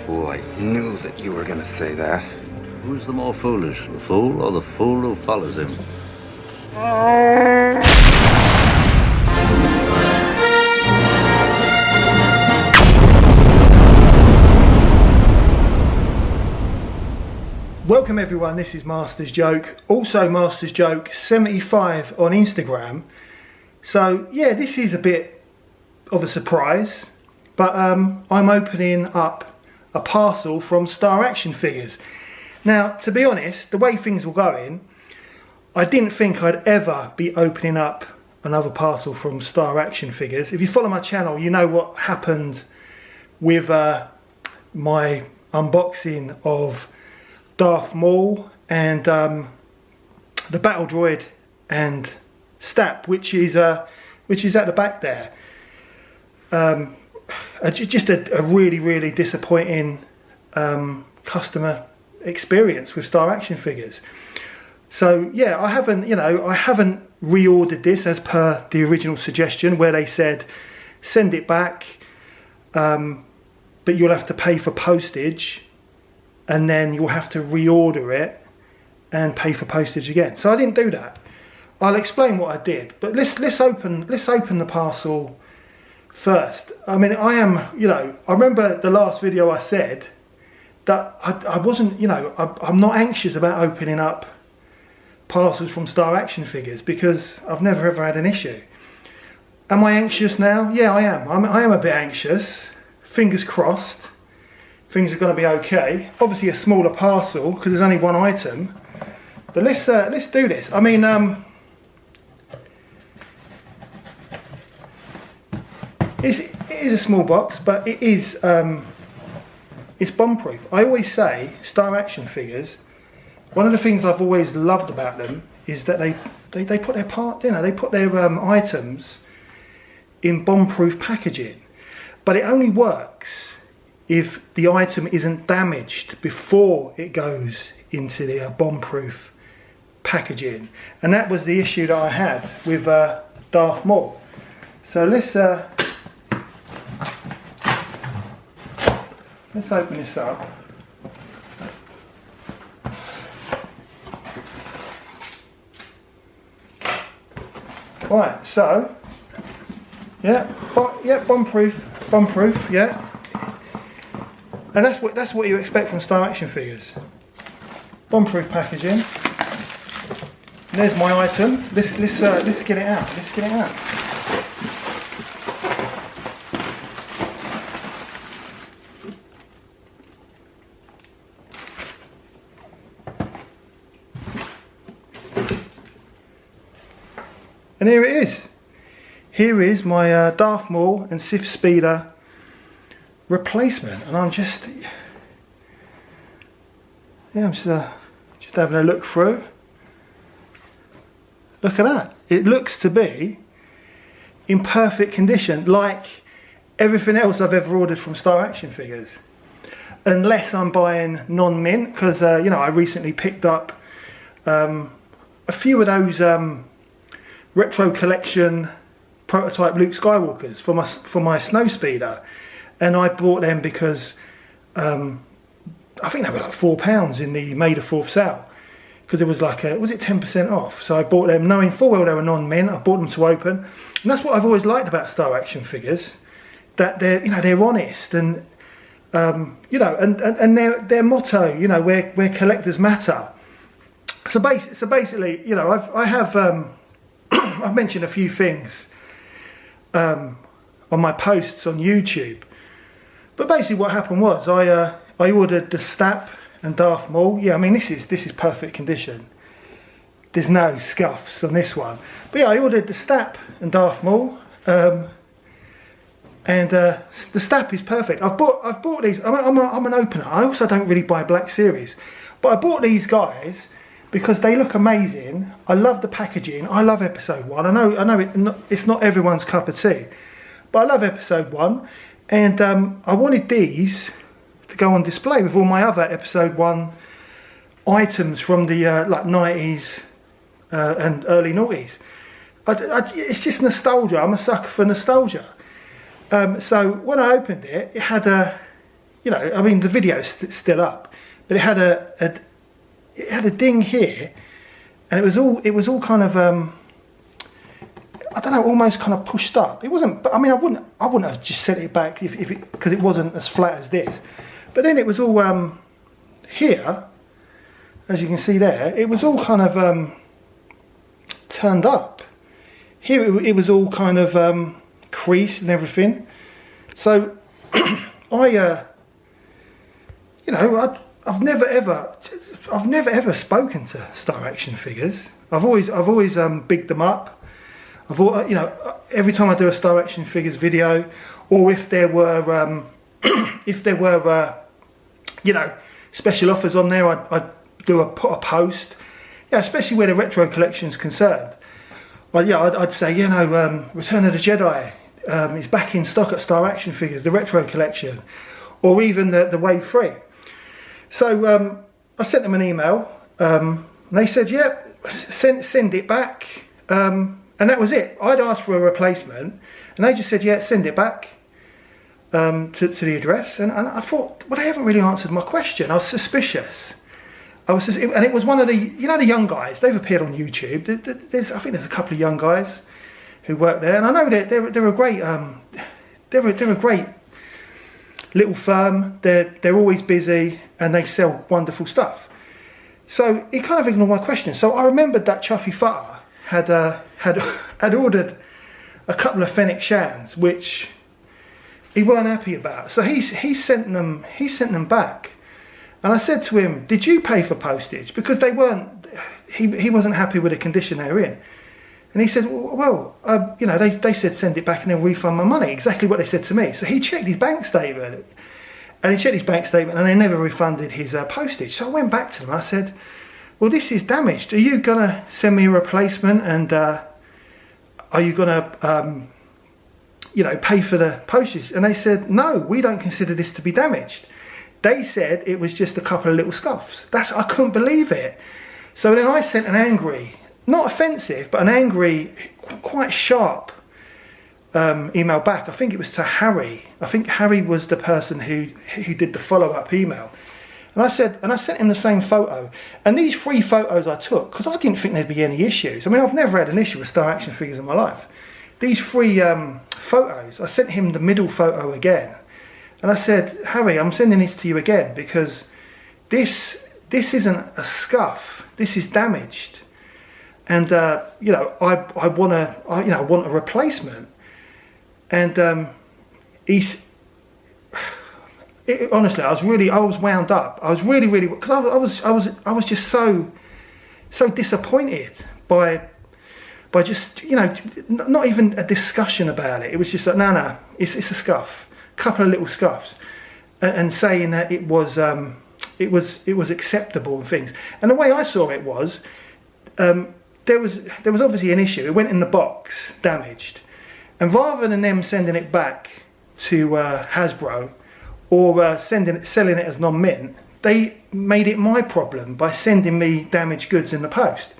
fool. I knew that you were gonna say that. Who's the more foolish, the fool or the fool who follows him? Welcome everyone, this is Master's Joke, also Master's Joke 75 on Instagram. So yeah, this is a bit of a surprise, but I'm opening up a parcel from Star Action Figures. Now, to be honest, the way things were going, I didn't think I'd ever be opening up another parcel from Star Action Figures. If you follow my channel, you know what happened with my unboxing of Darth Maul and the battle droid and Stap, which is at the back there. Just a really disappointing customer experience with Star Action Figures. So yeah, I haven't reordered this as per the original suggestion where they said send it back, but you'll have to pay for postage, and then you'll have to reorder it and pay for postage again. So I didn't do that. I'll explain what I did, but let's open the parcel first. I mean, I remember the last video I said that I wasn't, I'm not anxious about opening up parcels from Star Action Figures because I've never ever had an issue. Am I anxious now? Yeah, I am. I am a bit anxious. Fingers crossed. Things are going to be okay. Obviously a smaller parcel because there's only one item. But let's do this. I mean, it is a small box, but it is it's bomb-proof. I always say Star Action Figures, one of the things I've always loved about them is that they put their they put their items in bomb-proof packaging, but it only works if the item isn't damaged before it goes into the bomb-proof packaging. And that was the issue that I had with Darth Maul. So let's open this up. Right, so yeah, bomb-proof, yeah. And that's what you expect from Star Action Figures. Bomb-proof packaging. And there's my item. Let's get it out. Let's get it out. And here it is. Here is my Darth Maul and Sith Speeder replacement, and I'm just having a look through. Look at that. It looks to be in perfect condition, like everything else I've ever ordered from Star Action Figures, unless I'm buying non-mint, because I recently picked up a few of those retro collection prototype Luke Skywalkers for my snow speeder. And I bought them because I think they were like £4 in the May the 4th sale, because it was like was it 10% off? So I bought them knowing full well they were non-mint. I bought them to open, and that's what I've always liked about Star Action Figures, that they're honest and and their motto, where collectors matter. So basically, I have I've mentioned a few things on my posts on YouTube. But basically what happened was I ordered the Stap and Darth Maul. Yeah, I mean this is perfect condition. There's no scuffs on this one. But yeah, I ordered the Stap and Darth Maul, and the Stap is perfect. I've bought these. I'm an opener. I also don't really buy Black Series, but I bought these guys because they look amazing. I love the packaging. I love Episode 1. I know it's not everyone's cup of tea, but I love Episode 1. And I wanted these to go on display with all my other Episode 1 items from the like 90s and early noughties. It's just nostalgia. I'm a sucker for nostalgia. So when I opened it, it had a you know, I mean, the video's still up, but it had it had a ding here, and it was all kind of I don't know, almost kind of pushed up. It wasn't, but I mean, I wouldn't have just sent it back because it wasn't as flat as this. But then it was all here, as you can see there, it was all kind of turned up. Here it was all kind of creased and everything. So you know, I've never ever spoken to Star Action Figures. I've always bigged them up. You know, every time I do a Star Action Figures video, or if there were you know, special offers on there, I'd put a post. Yeah, especially where the retro collection is concerned. I'd say, you know, Return of the Jedi is back in stock at Star Action Figures, the retro collection, or even the Wave 3. So I sent them an email, and they said, yeah, send it back, and that was it. I'd asked for a replacement, and they just said, yeah, send it back to the address. And I thought, well, they haven't really answered my question. I was suspicious. And it was one of the, you know, the young guys. They've appeared on YouTube. I think there's a couple of young guys who work there, and I know they're a great they're a great little firm. They're always busy, and they sell wonderful stuff. So he kind of ignored my question. So I remembered that Chuffy Futter had ordered a couple of Fenick Shams, which he weren't happy about. So he sent them back. And I said to him, did you pay for postage? Because they weren't, he wasn't happy with the condition they were in. And he said, well, you know, they said send it back and they'll refund my money. Exactly what they said to me. So he checked his bank statement. And they never refunded his postage. So I went back to them. I said, well, this is damaged. Are you going to send me a replacement? And are you going to, you know, pay for the postage? And they said, no, we don't consider this to be damaged. They said it was just a couple of little scuffs. I couldn't believe it. So then I sent an angry, not offensive, but an angry, quite sharp email back. I think it was to Harry. I think Harry was the person who did the follow-up email. And I sent him the same photo. And these 3 photos I took, because I didn't think there'd be any issues. I mean, I've never had an issue with Star Action Figures in my life. These 3 photos, I sent him the middle photo again. And I said, Harry, I'm sending this to you again because this isn't a scuff. This is damaged. And you know, I want a replacement. And honestly, I was wound up. I was really, because I was just so disappointed by just, you know, not even a discussion about it. It was just like, no, it's a scuff, couple of little scuffs, and saying that it was acceptable and things. And the way I saw it was, there was obviously an issue. It went in the box, damaged. And rather than them sending it back to Hasbro or selling it as non-mint, they made it my problem by sending me damaged goods in the post.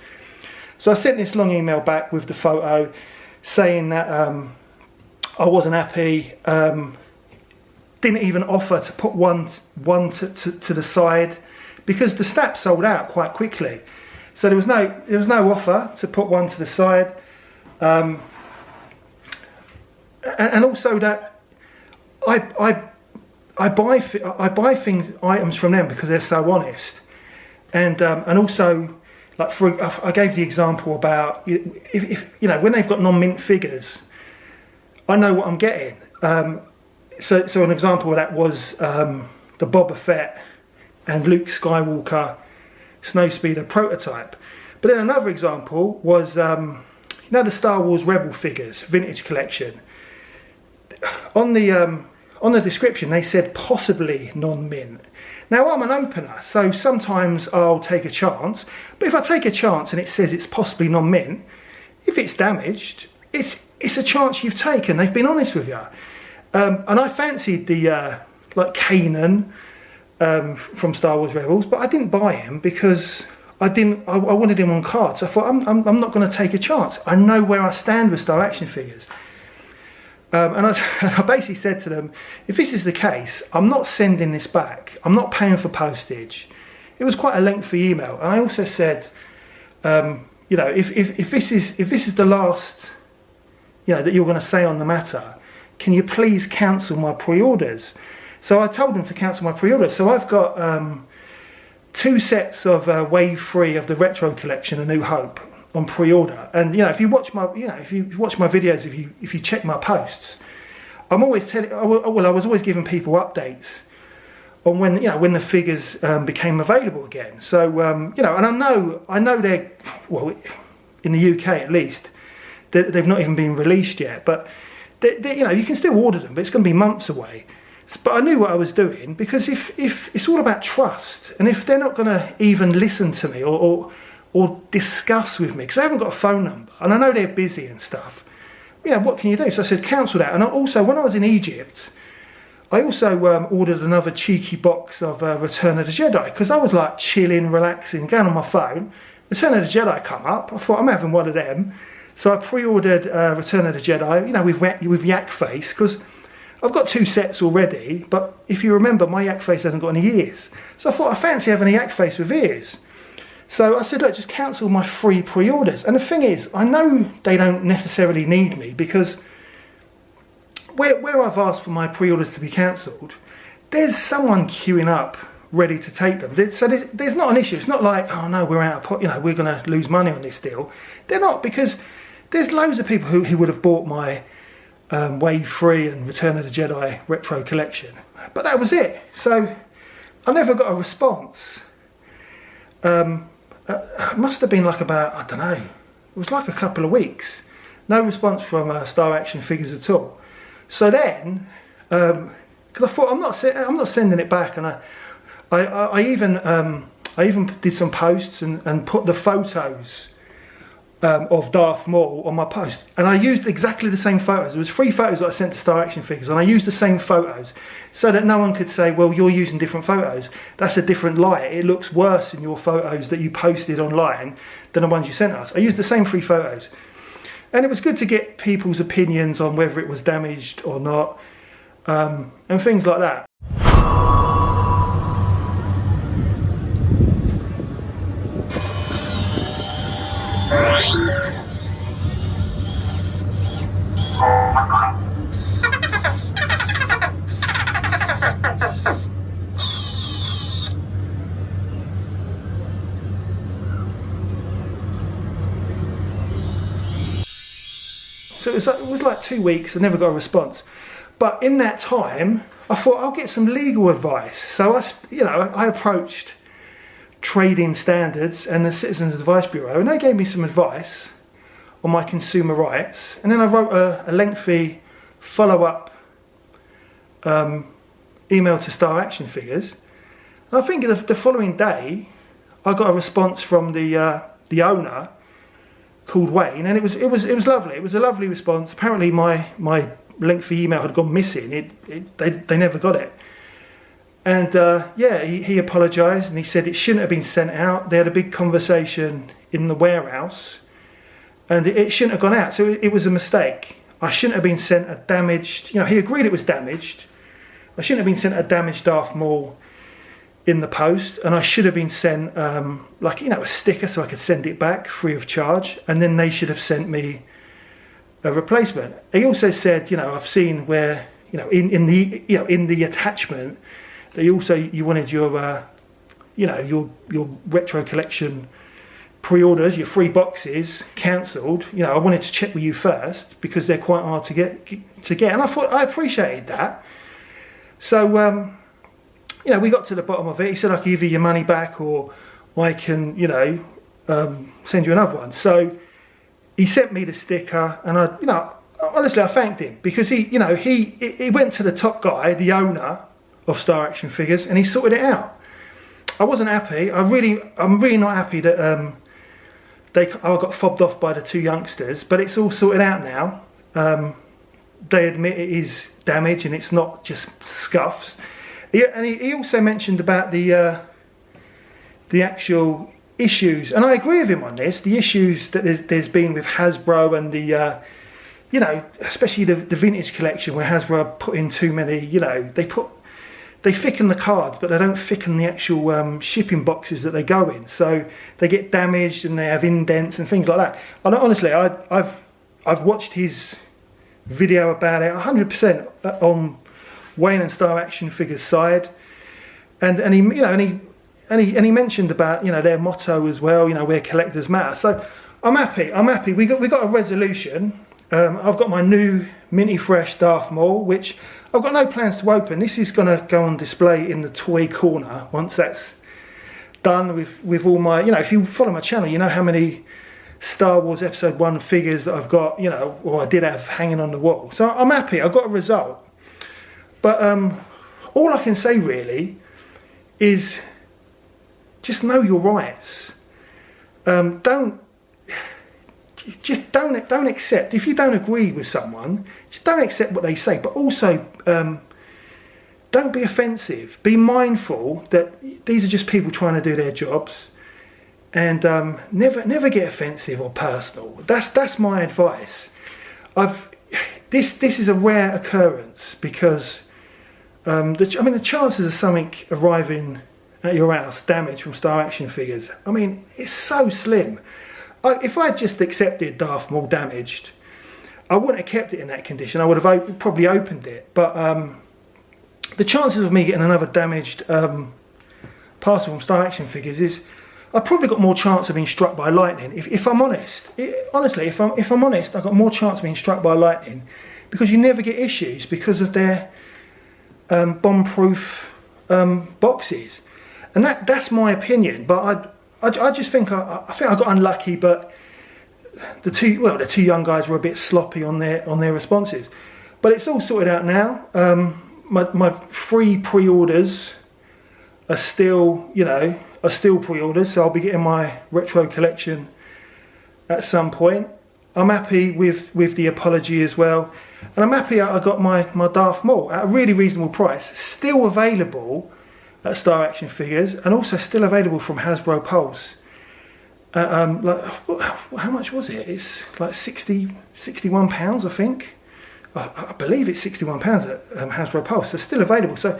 So I sent this long email back with the photo saying that I wasn't happy, didn't even offer to put one to the side because the snaps sold out quite quickly. So there was no offer to put one to the side. And also that I buy items from them because they're so honest, and also, like, I gave the example about if you know, when they've got non-mint figures, I know what I'm getting. So an example of that was the Boba Fett and Luke Skywalker Snowspeeder prototype. But then another example was you know, the Star Wars Rebel figures vintage collection. On the description they said possibly non-mint. Now I'm an opener, so sometimes I'll take a chance, but if I take a chance and it says it's possibly non-mint, if it's damaged, it's a chance you've taken. They've been honest with you. And I fancied the like Kanan from Star Wars Rebels, but I didn't buy him because I wanted him on card. So I thought I'm not going to take a chance. I know where I stand with Star Action Figures. And I basically said to them, if this is the case, I'm not sending this back. I'm not paying for postage. It was quite a lengthy email. And I also said, you know, if this is the last, you know, that you're going to say on the matter, can you please cancel my pre-orders? So I told them to cancel my pre-orders. So I've got 2 sets of Wave 3 of the Retro Collection, A New Hope, on pre-order. And you know, if you watch my videos, if you check my posts, I'm always telling. I was always giving people updates on when, you know, when the figures became available again. So you know, and I know they're, well, in the UK at least, they've not even been released yet. But you know, you can still order them, but it's going to be months away. But I knew what I was doing, because if it's all about trust, and if they're not going to even listen to me or discuss with me, because I haven't got a phone number, and I know they're busy and stuff, you know, what can you do? So I said cancel that. And also, when I was in Egypt, I also ordered another cheeky box of Return of the Jedi, because I was like chilling, relaxing, going on my phone. Return of the Jedi come up. I thought, I'm having one of them. So I pre-ordered Return of the Jedi, you know, with Yak Face, because I've got 2 sets already. But if you remember, my Yak Face hasn't got any ears. So I thought, I fancy having a Yak Face with ears. So I said, look, just cancel my free pre-orders. And the thing is, I know they don't necessarily need me, because where I've asked for my pre-orders to be cancelled, there's someone queuing up ready to take them. So there's not an issue. It's not like, oh no, we're out of, you know, we're going to lose money on this deal. They're not, because there's loads of people who would have bought my Wave 3 and Return of the Jedi Retro Collection. But that was it. So I never got a response. It must have been like about, I don't know, it was like a couple of weeks. No response from Star Action Figures at all. So then, because I thought, I'm not sending it back, and I even did some posts and put the photos of Darth Maul on my post, and I used exactly the same photos. There was 3 photos that I sent to Star Action Figures, and I used the same photos, so that no one could say, well, you're using different photos. That's a different light. It looks worse in your photos that you posted online than the ones you sent us. I used the same 3 photos, and it was good to get people's opinions on whether it was damaged or not, and things like that. So it was like 2 weeks. I never got a response. But in that time, I thought I'll get some legal advice. So I approached Trading Standards and the Citizens Advice Bureau, and they gave me some advice on my consumer rights. And then I wrote a lengthy follow-up email to Star Action Figures. And I think the following day, I got a response from the owner, called Wayne, and it was lovely. It was a lovely response. Apparently my lengthy email had gone missing. They never got it. And yeah, he apologised, and he said it shouldn't have been sent out. They had a big conversation in the warehouse, and it shouldn't have gone out. So it was a mistake. I shouldn't have been sent a damaged, you know, he agreed it was damaged. I shouldn't have been sent a damaged Darth Maul in the post, and I should have been sent like, you know, a sticker so I could send it back free of charge, and then they should have sent me a replacement. He also said, you know, I've seen where, you know, in the attachment that you wanted your you know, your retro collection pre-orders, your 3 boxes cancelled. You know, I wanted to check with you first because they're quite hard to get, and I thought I appreciated that. So you know, we got to the bottom of it. He said I could give you your money back, or I can, you know, send you another one. So he sent me the sticker, and I, you know, honestly, I thanked him, because he, you know, he went to the top guy, the owner of Star Action Figures, and he sorted it out. I wasn't happy. I'm really not happy that I got fobbed off by the 2 youngsters, but it's all sorted out now. They admit it is damage, and it's not just scuffs. And he also mentioned about the actual issues, and I agree with him on this. The issues that there's been with Hasbro and you know, especially the vintage collection where Hasbro put in too many, you know, they thicken the cards, but they don't thicken the actual shipping boxes that they go in. So they get damaged and they have indents and things like that. And honestly, I've watched his video about it 100% on Wayne and Star Action Figures side, and he, you know, and he mentioned about, you know, their motto as well, you know, where collectors matter. So I'm happy. We got a resolution. I've got my new Minty Fresh Darth Maul, which I've got no plans to open. This is going to go on display in the toy corner once that's done with all my, you know, if you follow my channel, you know how many Star Wars Episode 1 figures that I've got, you know, or I did have hanging on the wall. So I'm happy, I've got a result. But all I can say really is just know your rights. Don't accept, if you don't agree with someone, just don't accept what they say, but also don't be offensive. Be mindful that these are just people trying to do their jobs, and never get offensive or personal. That's my advice. This is a rare occurrence because the chances of something arriving at your house damaged from Star Action Figures, I mean, it's so slim. If I had just accepted Darth Maul damaged, I wouldn't have kept it in that condition. I would have probably opened it. But the chances of me getting another damaged parcel from Star Action Figures is, I've probably got more chance of being struck by lightning. If I'm honest, honestly, if I'm honest, I've got more chance of being struck by lightning, because you never get issues because of their bomb-proof boxes, and that's my opinion. But I just think I got unlucky. But the two young guys were a bit sloppy on their responses. But it's all sorted out now. My free pre-orders are still, you know, pre-orders, so I'll be getting my retro collection at some point. I'm happy with the apology as well, and I'm happy I got my Darth Maul at a really reasonable price, still available at Star Action Figures, and also still available from Hasbro Pulse. How much was it? It's like £61, I think. I believe it's £61 at Hasbro Pulse. They're still available, so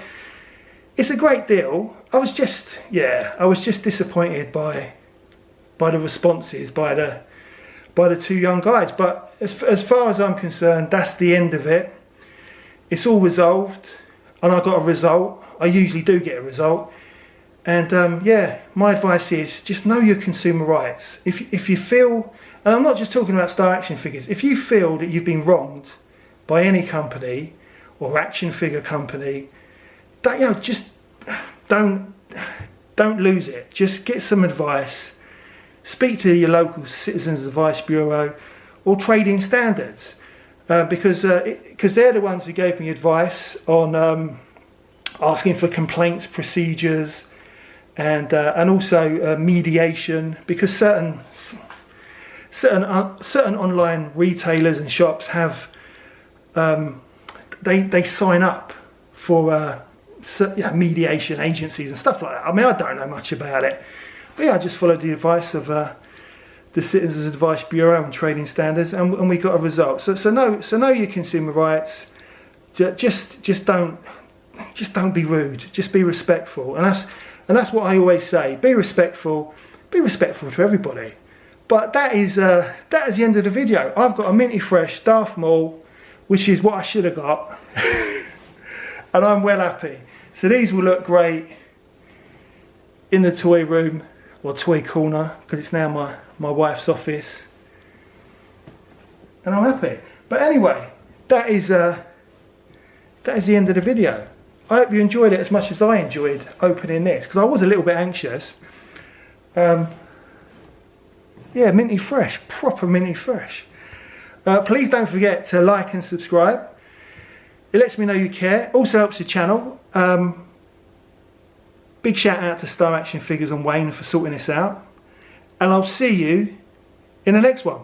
it's a great deal. I was just disappointed by the responses by the two young guys. But as far as I'm concerned, that's the end of it. It's all resolved, and I got a result. I usually do get a result. And yeah, my advice is just know your consumer rights. If you feel, and I'm not just talking about Star Action Figures, if you feel that you've been wronged by any company or action figure company, that, you know, just don't lose it. Just get some advice. Speak to your local Citizens Advice Bureau or Trading Standards, because they're the ones who gave me advice on asking for complaints procedures and also mediation, because certain online retailers and shops have they sign up for mediation agencies and stuff like that. I mean, I don't know much about it, but yeah, I just followed the advice of the Citizens Advice Bureau and Trading Standards, and we got a result. So know your consumer rights. Just don't be rude. Just be respectful, and that's what I always say. Be respectful. Be respectful to everybody. But that is the end of the video. I've got a Minty Fresh Darth Maul, which is what I should have got, and I'm well happy. So these will look great in the toy room or toy corner, because it's now my wife's office, and I'm happy. But anyway, that is the end of the video. I hope you enjoyed it as much as I enjoyed opening this, because I was a little bit anxious. Yeah, Minty Fresh, proper Minty Fresh. Please don't forget to like and subscribe. It lets me know you care. Also helps the channel. Big shout out to Star Action Figures and Wayne for sorting this out. And I'll see you in the next one.